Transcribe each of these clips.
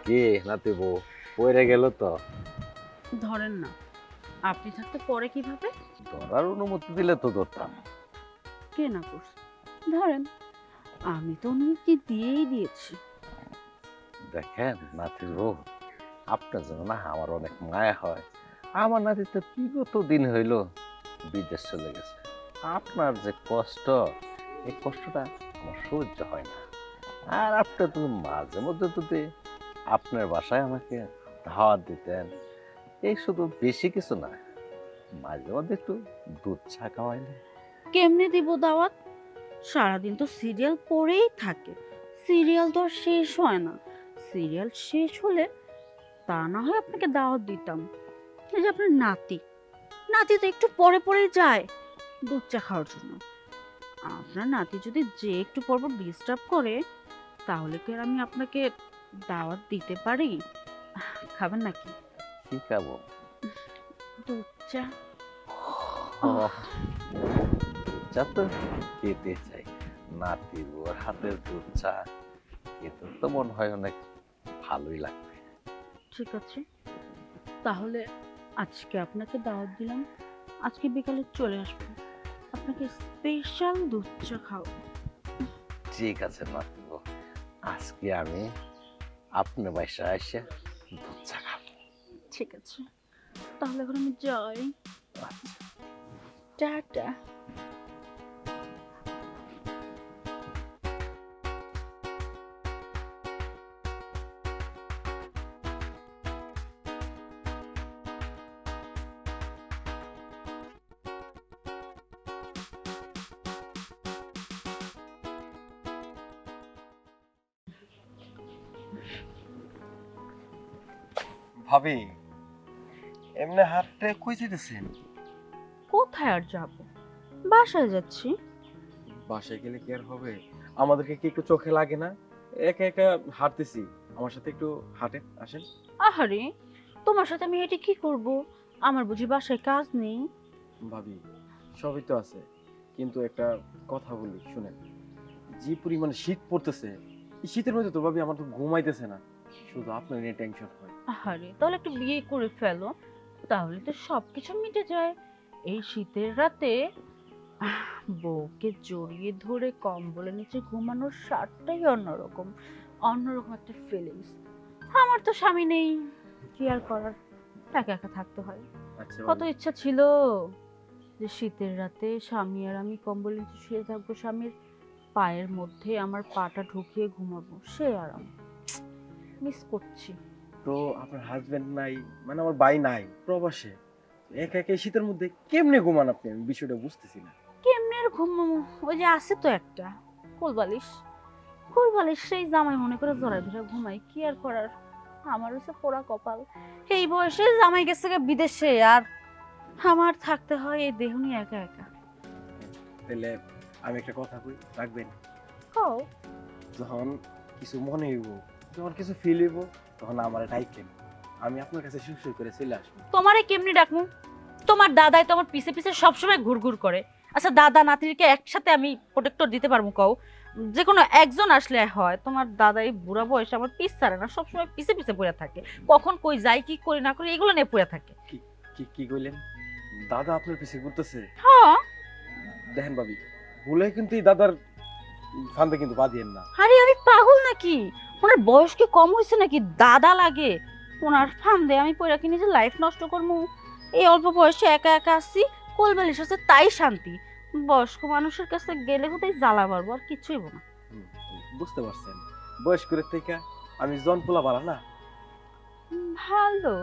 কি নাতি বউ পড়ে গেল তো? ধরেন না, আপনি থাকতে পরে কিভাবে? ধরার অনুমতি দিলে তো ধরতাম। কে না করছে? ধরেন, আমি তো অনুমতি দিয়েই দিয়েছি। দেখেন নাতির বউ, আপনার জন্য না আমার অনেক মায়া হয়। আমার নাতি তো বিগত দিন হইল বিদেশ চলে গেছে। আপনার যে কষ্ট, এই কষ্টটা আমার সহ্য হয় না। আর আপনি তো মাঝে মধ্যে যদি আপনার বাসায় আমাকে দাওয়াত দিতেন, এই শুধু বেশি কিছু না, মাঝে মধ্যে একটু দুধ চা খাওয়াইলে। কেমনে দিব দাওয়াত? সারাদিন তো সিরিয়াল পড়েই থাকে। সিরিয়াল তো আর শেষ হয় না। সিরিয়াল শেষ হলে তা না হয় আপনাকে দাওয়াত দিতাম। এই যে আপনার নাতি, নাতি তো একটু পরে পরেই যায় দুধ চা খাওয়ার জন্য। আপনার নাতি যদি যে একটু পর পর ডিস্টার্ব করে, তাহলে কি আর আমি আপনাকে দাওয়াত দিতে পারি? খাবেন নাকি কি খাবো? দুধ চা? ও, দুধ চা তো খেতে চাই। নাতির ওর হাতের দুধ চা খেতে তো মনে হয় অনেক ভালোই লাগবে। ঠিক আছে, তাহলে আজকে আপনাকে দাওয়াত দিলাম। আজকে বিকালে চলে আসবেন, আপনাকে স্পেশাল দুধ চা খাও। ঠিক আছে নাতি, আজকে আমি আপনার বাসায় এসে দুধ চা খাবো। ঠিক আছে, তাহলে এখন আমি যাই। টাটা। ভাবি, এমনি হাঁটতে কই যেতেছেন? কোথায় আর যাব? বাসায় যাচ্ছি। বাসায় গেলে কি আর হবে? আমাদেরকে কি একটু চোখে লাগে না? একা একা হাঁটতেছি, আমার সাথে একটু হাঁটেন, আসেন। আহারে, তোমার সাথে আমি হেঁটে কি করব? আমার বুঝি বাসায় কাজ নেই? ভাবি, সবই তো আছে, কিন্তু একটা কথা বলি শুনেন। যে পরিমাণে শীত পড়তেছে, এই শীতের মধ্যে তো ভাবি আমার তো ঘুমাইতেছে না, শুধু আপনার নিয়ে টেনশন হয়। আহারে, তাহলে একটু বিয়ে করে ফেলো, তাহলে তো সবকিছু মিটে যায়। এই শীতের রাতে বউকে জড়িয়ে ধরে কম্বলের নিচে ঘুমানোর স্বাদটাই অন্যরকম। অন্যরকম একটা ফিলিংস। আমার তো স্বামী নেই, কি আর করার, একা একা থাকতে হয়। আচ্ছা কত ভাবি, ইচ্ছা ছিল যে শীতের রাতে স্বামী আর আমি কম্বলের নিচে শুয়ে থাকবো, স্বামীর পায়ের মধ্যে আমার পাটা ঢুকিয়ে ঘুমাবো, সে আরাম মিস করছি। তো আপনার হাজবেন্ড নাই, মানে আমার ভাই নাই, প্রবাসে, একা একা এই শীতের মধ্যে কেমনে ঘুমান আপনি? আমি বিষয়টা বুঝতেছি না। কেমনে আর ঘুমাবো? ওই যে আছে তো একটা কোলবালিশ, কোলবালিশ সেই জামাই মনে করে জড়াই ধরে ঘুমাই, কি আর করার। আমার হচ্ছে পোড়া কপাল, এই বয়সে জামাই গেছে গা বিদেশে, আর আমার থাকতে হয় এই দেহ নিয়ে একা একা। তাহলে আমি একটা কথা কই, রাখবেন? কও। যখন কিছু মনে হইব, যখন কিছু ফিল হইব, তখন আমার ডাইকেন, আমি আপনার কাছে সুর সুর করে চলে আসবো। তোমারে কেমনি ডাকমু? তোমার দাদাই তো আমার পিছে পিছে সবসময় ঘুরঘুর করে। আচ্ছা, দাদা নাতিকে একসাথে আমি প্রোটেক্টর দিতে পারবো কও? যে কোনো একজন আসলে হয়, তোমার দাদাই বুড়া বয়সে আমার পিছ ছাড়ে না, সবসময় পিছে পিছে পড়ে থাকে। কখন কই যাই, কি করি না করি, এগুলো নিয়ে পড়ে থাকে। কি কি কি কইলেন? দাদা আপনার পিছে ঘুরতেছে? হ্যাঁ। দেখেন ভাবি, ভুলে কিন্তু এই দাদার ফান্দে কিন্তু পা দিয়েন না। আরে আমি পাগল নাকি? ওনার বয়স কি কম হয়েছে নাকি দাদা লাগে? ওনার ফান্দে আমি পড়ে কি নিজের লাইফ নষ্ট করবো? এই অল্প বয়সে একা একা আসছি, কোলবালিশ আছে তাই শান্তি। বয়স্ক মানুষের কাছে গেলে কোথায় জ্বালা বাড়বো, আর কিছুই না। বুঝতে পারছেন, বয়স করে থেকে আমি জন পোলা বাড়া না। ভালো,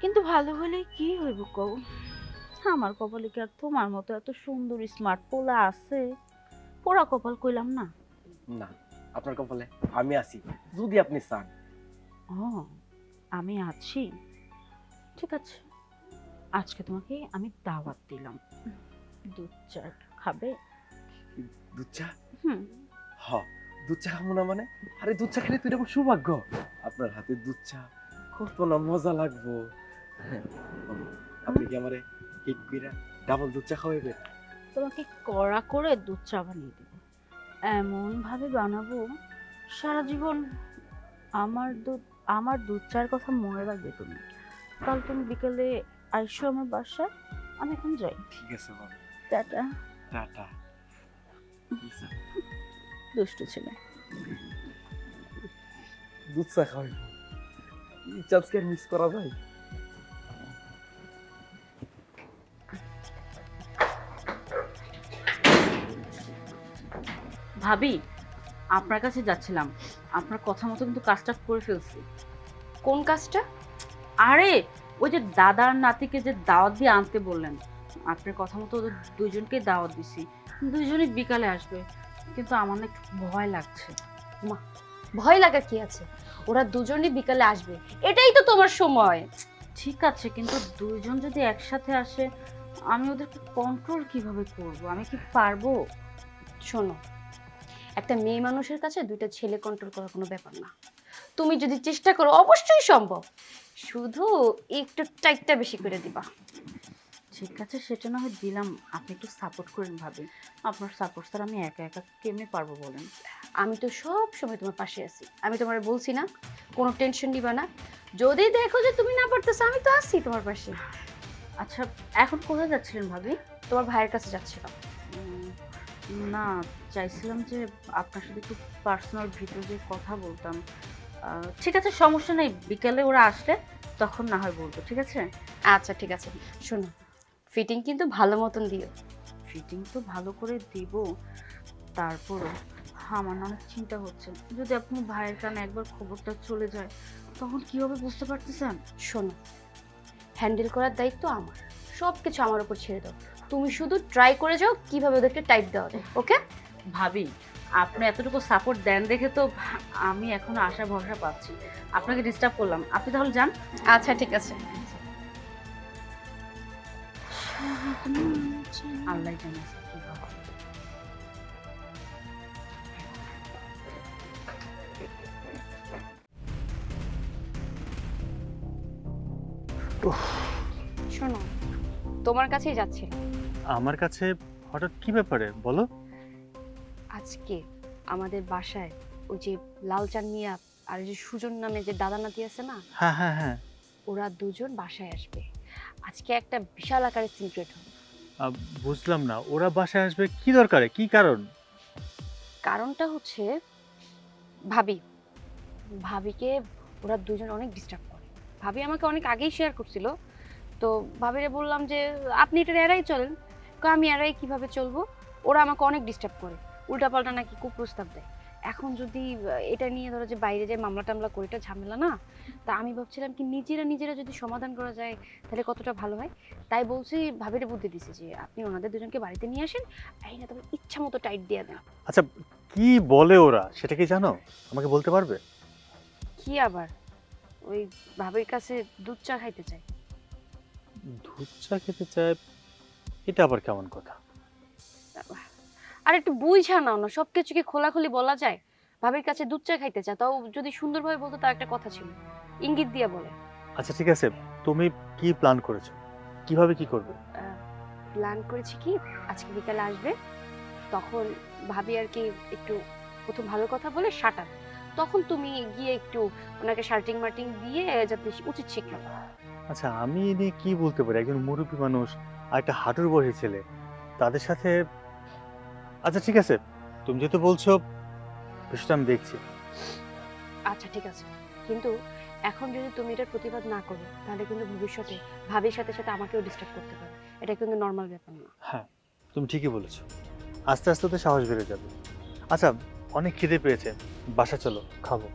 কিন্তু ভালো হলে কি হইব কও? আমার কপালে কি আর তোমার মতো এত সুন্দর স্মার্ট পোলা আছে? পোড়া কপাল কইলাম না। না, আপনার কপালে আমি আছি, যদি আপনি চান। ও, আমি আছি। ঠিক আছে, আজকে তোমাকে আমি দাওয়াত দিলাম, দুধ চা খাবে? দুধ চা? হুম। হ, দুধ চা খাবো না মানে? আরে দুধ চা খেলে তো এটা আমার সৌভাগ্য। আপনার হাতে দুধ চা কত না মজা লাগবো। আপনি কি আমারে হিট কইরা ডাবল দুধ চা খাওয়াইবেন? তোমাকে কড়া করে দুধ চা বানিয়ে দেবো, এমন ভাবে বানাবো সারা জীবন আমার দুধ আমার দুধ চার কথা মনে রাখবে তুমি। কাল তুমি বিকেলে আইসো আমার বাসায়। আমি এখন যাই। ঠিক আছে ভাবি, টাটা। টাটা। দুষ্টু ছেলে। দুধ চা খাওয়াই, এই চান্সকে আর মিস করা যায়? ভাবি, আপনার কাছে যাচ্ছিলাম। আপনার কথা মতো কিন্তু কাজটা করে ফেলছি। কোন কাজটা? আরে ওই যে দাদার নাতিকে যে দাওয়াত দিয়ে আনতে বললেন, আপনার কথা মতো ওদের দুজনকেই দাওয়াত দিছি। দুজনেই বিকালে আসবে, কিন্তু আমার না একটু ভয় লাগছে। ভয় লাগা কি আছে? ওরা দুজনই বিকালে আসবে, এটাই তো তোমার সময়। ঠিক আছে, কিন্তু দুইজন যদি একসাথে আসে আমি ওদেরকে কন্ট্রোল কিভাবে করব? আমি কি পারবো? শোনো, একটা মেয়ে মানুষের কাছে দুইটা ছেলে কন্ট্রোল করার কোনো ব্যাপার না। তুমি যদি চেষ্টা করো অবশ্যই সম্ভব, শুধু একটু টাইটটা বেশি করে দিবা। ঠিক আছে, সেটা না হয় দিলাম, আপনি একটু সাপোর্ট করেন ভাবি। আপনার সাপোর্ট স্যার আমি একা একা কেমনে পারবো বলেন? আমি তো সব সময় তোমার পাশে আছি, আমি তোমার বলছি না কোনো টেনশন নিবা না। যদি দেখো যে তুমি না পারতেছো, আমি তো আছি তোমার পাশে। আচ্ছা, এখন কোথায় যাচ্ছিলেন ভাবি? তোমার ভাইয়ের কাছে যাচ্ছিলাম। উম, না, চাইছিলাম যে আপনার সাথে একটু পার্সোনাল ভিতরে কথা বলতাম। ঠিক আছে, সমস্যা নেই, বিকালে ওরা আসলে তখন না হয় বলবো, ঠিক আছে? আচ্ছা ঠিক আছে, শোনো, ফিটিং কিন্তু ভালো মতন দিও। ফিটিং তো ভালো করে দিব, তারপরও আমার না অনেক চিন্তা হচ্ছে। যদি আপনি ভাইয়ের কানে একবার খবরটা চলে যায় তখন কি হবে বুঝতে পারতেছেন? শোনো, হ্যান্ডেল করার দায়িত্ব আমার, সব কিছু আমার উপর ছেড়ে দাও। তুমি শুধু ট্রাই করে যাও কিভাবে ওদেরকে টাইট দেওয়া যায়, ওকে? ভাবি, আপনি এতটুকু সাপোর্ট দেন দেখে তো আমি এখন আশা ভরসা পাচ্ছি। আপনাকে ডিস্টার্ব করলাম, আপনি তাহলে যান। আচ্ছা ঠিক আছে। আল্লাহ জানে কি হবে। শোনো, তোমার কাছেই যাচ্ছিলাম। আমার কাছে হঠাৎ কি ব্যাপারে বলো? আজকে আমাদের বাসায় ওই যে লাল চান মিয়া আর ওই যে সুজন নামে যে দাদা নাতি আছে না, হ্যাঁ হ্যাঁ হ্যাঁ, ওরা দুজন বাসায় আসবে। আজকে একটা বিশাল আকারের সিক্রেট হবে। বুঝলাম না, ওরা বাসায় আসবে কি দরকারে, কি কারণ? কারণটা হচ্ছে ভাবি, ভাবিকে ওরা দুজন অনেক ডিস্টার্ব করে। ভাবি আমাকে অনেক আগেই শেয়ার করছিল, তো ভাবিরে বললাম যে আপনি এটা এড়াই চলেন। আমি এড়াই কিভাবে চলবো? ওরা আমাকে অনেক ডিস্টার্ব করে, উল্টাপাল্টা নাকি কুপ্রস্তাব দেয়। এখন যদি এটা নিয়ে ধরো যে বাইরে যে মামলা টামলা করে, এটা ঝামেলা না। তা আমি ভাবছিলাম কি নিজেরা নিজেরা যদি সমাধান করা যায় তাহলে কতটা ভালো হয়। তাই বলছি, ভাবিরে বুদ্ধি দিছি যে আপনি ওনাদের দুজনকে বাড়িতে নিয়ে আসেন, এই না তবে ইচ্ছা মতো টাইট দিয়ে দেন। আচ্ছা, কি বলে ওরা সেটা কি জানো? আমাকে বলতে পারবে? কি আবার, ওই ভাবির কাছে দুধ চা খাইতে চাই। দুধ চা খেতে চায়? এটা আবার কেমন কথা? আর একটু বুঝা নাও না, সবকিছু কি খোলাখুলি বলা যায়? ভাবির কাছে দুধ চা খাইতে চায়, তাও যদি সুন্দরভাবে বলতো তার একটা কথা ছিল, ইঙ্গিত দিয়ে বলে। আচ্ছা ঠিক আছে, তুমি কি প্ল্যান করেছো, কিভাবে কি করবে? প্ল্যান করেছি কি, আজকে বিকালে আসবে, তখন ভাবি আর কি একটু প্রথম ভালো কথা বলে শাটার, তখন তুমি গিয়ে একটু ওনাকে শার্টিং মার্টিং দিয়ে যাতে উচিত শিক্ষা দাও। আচ্ছা, আমি এ নিয়ে কি বলতে পারি? একজন মুরব্বী মানুষ আর একটা হাঁটুর বয়সী ছেলে, তাদের সাথে। আচ্ছা ঠিক আছে, তুমি যেহেতু বলছো, বিষয়টা আমি দেখছি। আচ্ছা ঠিক আছে, কিন্তু এখন যদি তুমি এটার প্রতিবাদ না করো তাহলে কিন্তু ভবিষ্যতে ভাবির সাথে সাথে আমাকেও ডিস্টার্ব করতে পারে। এটা কিন্তু নর্মাল ব্যাপার না। হ্যাঁ, তুমি ঠিকই বলেছো, আস্তে আস্তে তো সাহস বেড়ে যাবে। আচ্ছা, অনেক খিদে পেয়েছে, বাসা চলো, খাবো।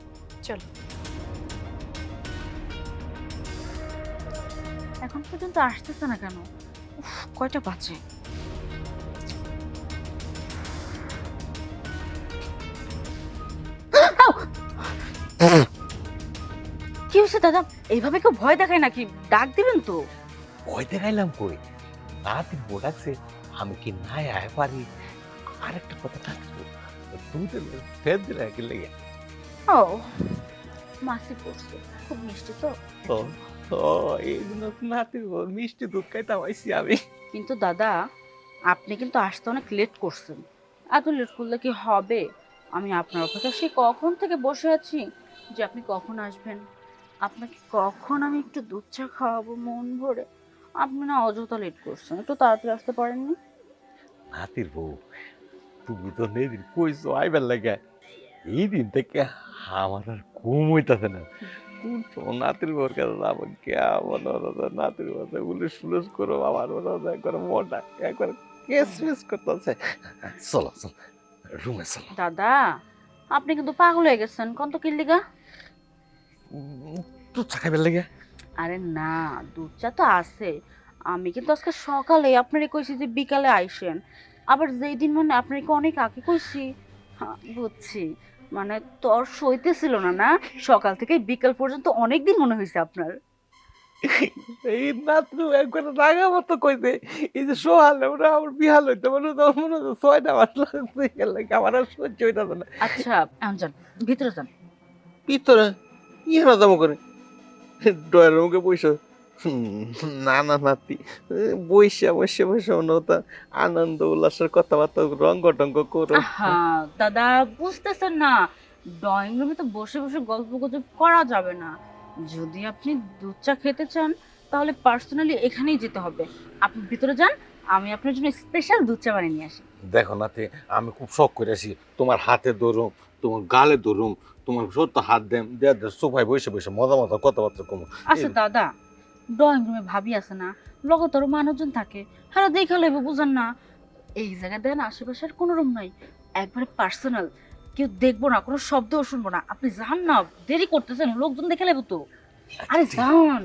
চলো। এখন পর্যন্ত আসতেছে না কেন? উফ, কয়টা বাজে? কি হয়েছে দাদা? এইভাবে কেউ ভয় দেখায় নাকি? ডাক দিবেন তো। ভয় দেখাইলাম কই? রাতে বোডাকছে, আমি কি নাই আয় পারি? আরেকটা কথা থাকতো, দুধের ফের দিলে কি লেগে? ও, মাসি পড়ছে, খুব মিষ্টি তো। ও ও, এইগুলো নাতির বউ, মিষ্টি দুধ খাইতাম আইছি আমি। কিন্তু দাদা, আপনি কিন্তু আসতে অনেক লেট করছেন। এত লেট করলে কি হবে? আমি আপনার অপেক্ষা সেই কখন থেকে বসে আছি। যে আপনি কখন আসবেন, আপনাকে কখন আমি একটু দুধ চা খাওয়াবো মন ভরে। আপনি না অযথা লেট করছেন, একটু তাড়াতাড়ি আসতে পারেননি? নাতির বউ, তুমি তো নেদিন কইছো আইবার লাগে, এই দিন থেকে আমার আর ঘুম হইতাছে না। কোন সময় নাতির বউর কাছে যাবো, কেমন নাতির বউ উলুস ফুলুস করো, আমার মনে হয় একবার মনটা একবার কেসমিস করতেছে। চলো চলো, রুমে চলো। দাদা, আপনি কিন্তু পাগল হয়ে গেছেন, কোন তো কিল্লিগা? তুই চা খাইবার লাগে? আরে না, দুধ চা তো আছে। আমি কিন্তু আজকে সকালে আপনারে কইছি যে বিকালে আইসেন। আবার যেই দিন মানে আপনাকে অনেক আগে কইছি। হ্যাঁ, বুঝছি। মানে তোর সইতেছিল না না, সকাল থেকে বিকাল পর্যন্ত অনেক দিন মনে হয়েছে আপনার। এই নাতরু একবার রাগা মতো কইছে, এই যে সোহালে ওরা আমার বিহাল হইতে মনে হয় মনে হয় 6টা মাস লাগছে, এর লাগে আমার আর সহ্য হইতাছে না। আচ্ছা, এখন যান, ভিতরে যান। ভিতরে ইহারা দাম করে ডয়ের মুখে বইসো। না না নাতি, বইসা বসে বসে মনে হতো আনন্দ উল্লাসের কথাবার্তা রঙ্গ টঙ্গ করো। হ্যাঁ দাদা, বুঝতেছেন না, ড্রয়িং রুমে তো বসে বসে গল্প গুজব করা যাবে না। যদি আপনি দুধ চা খেতে চান তাহলে পার্সোনালি এখানেই যেতে হবে। আপনি ভিতরে যান, আমি আপনার জন্য স্পেশাল দুধ চা বানিয়ে নিয়ে আসি। দেখো নাতি, আমি খুব শখ করে আছি তোমার হাতে ধরুম, তোমার গালে ধরুম, তোমার সত্য হাত দেম দেয়া সোফায় বসে বসে মজা মজা কথাবার্তা কমো। আচ্ছা দাদা, ড্রয়িং রুমে ভাবি আছে না, লগত আরো মানুষজন থাকে, হ্যাঁ দেখা লেবে বুঝান না। এই জায়গায় দেন আশেপাশের কোনো রুম নাই, একবারে পার্সোনাল, কেউ দেখবো না, কোনো শব্দও শুনবো না। আপনি যান না, দেরি করতেছেন, লোকজন দেখে লেবো তো। আরে যান।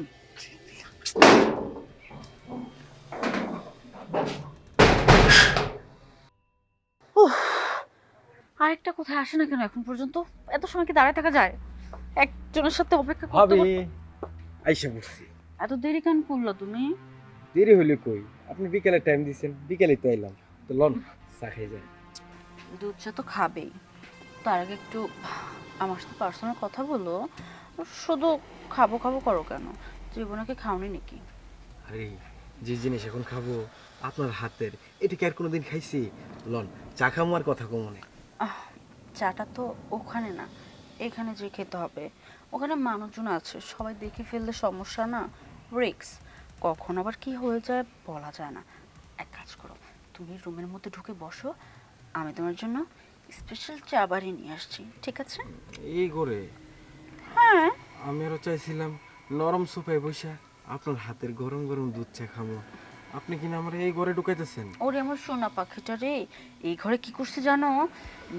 উফ, আরেকটা কোথায় আসে না কেন এখন পর্যন্ত? এত সময় কি দাঁড়ায় থাকা যায়? একজনের সাথে অপেক্ষা করতে ভাবি করতে- আইসা পড়ছি। এত দেরি কেন করলো তুমি? দেরি হইলে কই, আপনি বিকেলে টাইম দিয়েছেন, বিকেলে তো এলাম। তো লন চা খেয়ে যায়। দুধ চা তো খাবেই, তার আগে একটু আমার সাথে পার্সোনাল কথা বলো। শুধু খাবো খাবো করো কেন? জীবনে কি খাওনি নাকি? আরে যে জিনিস এখন খাবো আপনার হাতের, এটা কি আর কোনোদিন খাইছি? লন চা খামো আর কথা কমনে। চাটা তো ওখানে না, এখানে যে খেতে হবে। ওখানে মানুষজন আছে, সবাই দেখে ফেললে সমস্যা না, রিক্স। কখন আবার কি হয়ে যায় বলা যায় না। এক কাজ করো, তুমি রুমের মধ্যে ঢুকে বসো, আমি তোমার জন্য স্পেশাল চা বানিয়ে নিয়ে আসছি, ঠিক আছে? এই করে হ্যাঁ। আমি আরো চাইছিলাম নরম সোফায় বসে আপনার হাতের গরম গরম দুধ চা খামো। আপনি কিনা আমার এই ঘরে ঢুকাইতেছেন। ওরে আমার সোনা পাখিটা রে, এই ঘরে কি করছি জানো?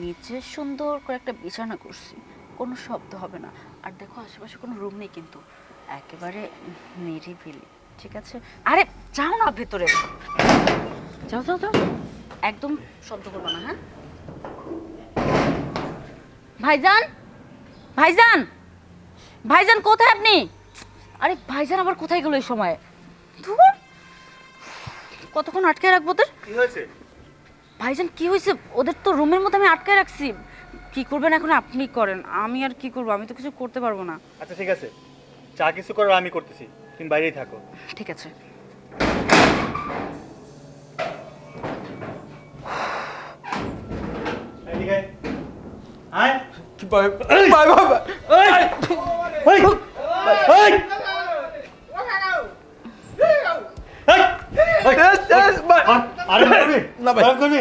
নিচে সুন্দর করে একটা বিছানা করছি, কোনো শব্দ হবে না। আর দেখো আশেপাশে কোনো রুম নেই কিন্তু, একেবারে নিরিবিলি, ঠিক আছে? আরে যাও না ভেতরে, যাও যাও যাও, একদম শব্দ করবো না, হ্যাঁ? ভাইজান, ভাইজান, ভাইজান কোথায় আপনি? আরে ভাইজান আবার কোথায় গেল এই সময়? ধুর, কতক্ষণ আটকে রাখবো ওদের? কি হয়েছে? ভাইজান কি হয়েছে? ওদের তো রুমের মধ্যে আমি আটকে রাখছি। কি করবেন এখন আপনি করেন, আমি আর কি করবো, আমি তো কিছু করতে পারবো না। আচ্ছা ঠিক আছে, চা কিছু করার আমি করতেছি, তুমি বাইরেই থাকো। ঠিক আছে। এদিকে আয়। ভাই ভাই ভাই ওই, ওই, আরে করবি না ভাই। করবি।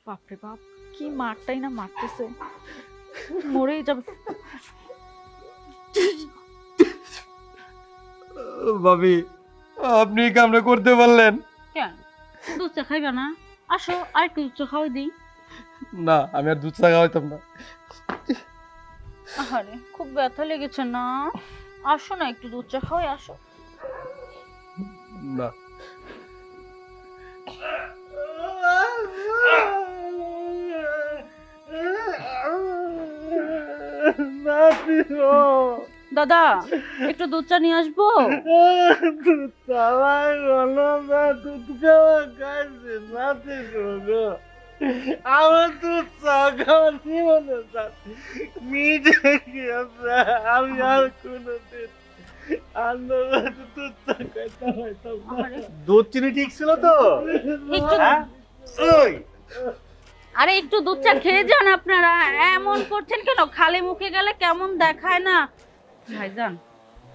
বাপরে বাপ, কি মারটাই না মারতেছে, মরেই যাবে। ভাবি আপনি এই কামটা করতে পারলেন কেন দুধ চা খাইবে না? আসো আর একটু দুধ চা খাওয়াই দিই। না? আমি আর দুধ চা খাওয়াইতাম না। আরে খুব ব্যথা লেগেছে না? আসো না একটু দুধ চা খাওয়াই, আসো। না দাদা একটু দুধ চা নিয়ে আসবো? আমার তো চা খাওয়ার জীবনে মিটে গিয়েছে, আমি আর কোনোদিন আরে, দুধ চিনি ঠিক ছিল তো? একটু হ্যাঁ? ওই আরে একটু দুধ চা খেয়ে যান আপনারা, এমন এমন করছেন কেন? খালি মুখে গেলে কেমন দেখায় না? ভাইজান